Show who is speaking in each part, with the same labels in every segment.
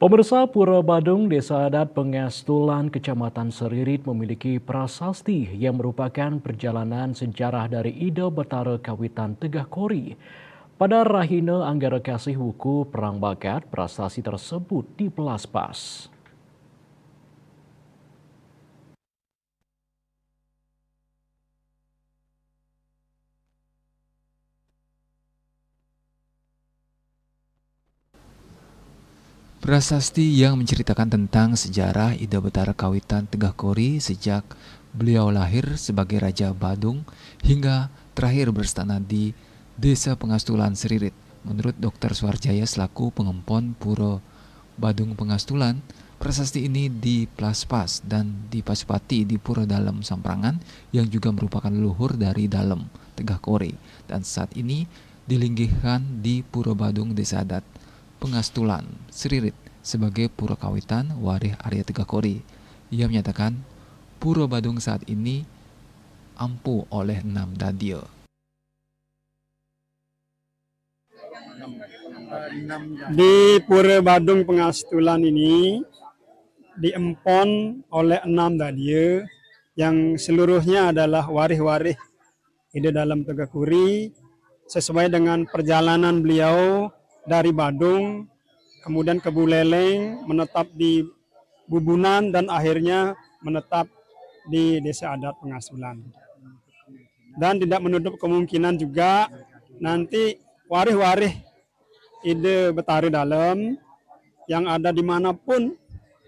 Speaker 1: Pemirsa, Pura Badung, Desa Adat Pengastulan, Kecamatan Seririt memiliki prasasti yang merupakan perjalanan sejarah dari Ida Betara Kawitan Tegah Kori. Pada Rahina Anggara Kasih Wuku Perang Bakat, prasasti tersebut dipelaspas.
Speaker 2: Prasasti yang menceritakan tentang sejarah Ida Betara Kawitan Tegah Kori sejak beliau lahir sebagai Raja Badung hingga terakhir berstana di Desa Pengastulan Seririt. Menurut Dr. Suarjaya selaku pengempon Pura Badung Pengastulan, prasasti ini diplaspas dan dipasupati di Pura Dalem Samprangan yang juga merupakan leluhur dari Dalem Tegah Kori dan saat ini dilinggihkan di Pura Badung Desa Adat Pengastulan Seririt sebagai Pura Kawitan Warih Arya Tegah Kori. Ia menyatakan Pura Badung saat ini ampuh oleh 6 dadio.
Speaker 3: Di Pura Badung Pengastulan ini diempon oleh 6 dadio yang seluruhnya adalah warih-warih Ida Dalem Tegah Kori sesuai dengan perjalanan beliau dari Badung, kemudian ke Buleleng, menetap di Bubunan, dan akhirnya menetap di Desa Adat Pengastulan. Dan tidak menutup kemungkinan juga nanti warih-warih Ida Betara Dalem yang ada dimanapun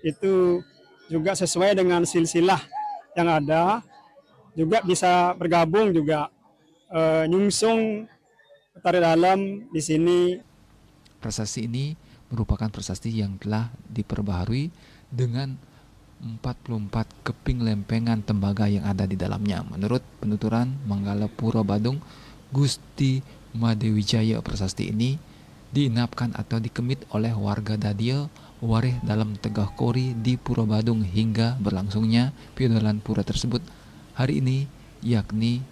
Speaker 3: itu juga sesuai dengan silsilah yang ada, juga bisa bergabung juga nyungsung Betara Dalem di sini.
Speaker 2: Prasasti ini merupakan prasasti yang telah diperbaharui dengan 44 keping lempengan tembaga yang ada di dalamnya. Menurut penuturan Manggala Pura Badung, Gusti Madewijaya, prasasti ini diinapkan atau dikemit oleh warga Dadia Warih dalam Tegah Kori di Pura Badung hingga berlangsungnya piodalan pura tersebut hari ini, yakni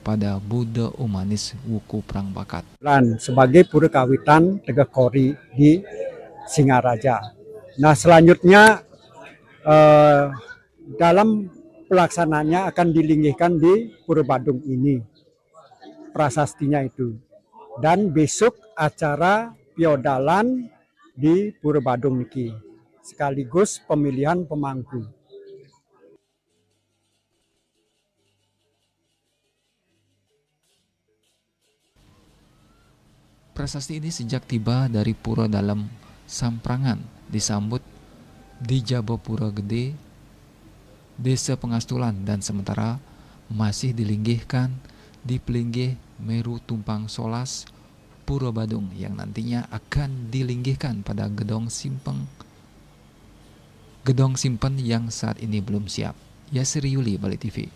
Speaker 2: pada Buddha Umanis Wuku Perang Bakat.
Speaker 3: Sebagai Pura Kawitan Tegah Kori di Singaraja. Nah, selanjutnya dalam pelaksananya akan dilinggihkan di Pura Badung ini prasastinya itu. Dan besok acara piodalan di Pura Badung niki sekaligus pemilihan pemangku.
Speaker 2: Prasasti ini sejak tiba dari Pura Dalem Samprangan disambut di Jabapura Gede, Desa Pengastulan, dan sementara masih dilinggihkan di Pelinggih Meru Tumpang Solas Pura Badung yang nantinya akan dilinggihkan pada Gedong Simpen yang saat ini belum siap. Yasir Yuli, Bali TV.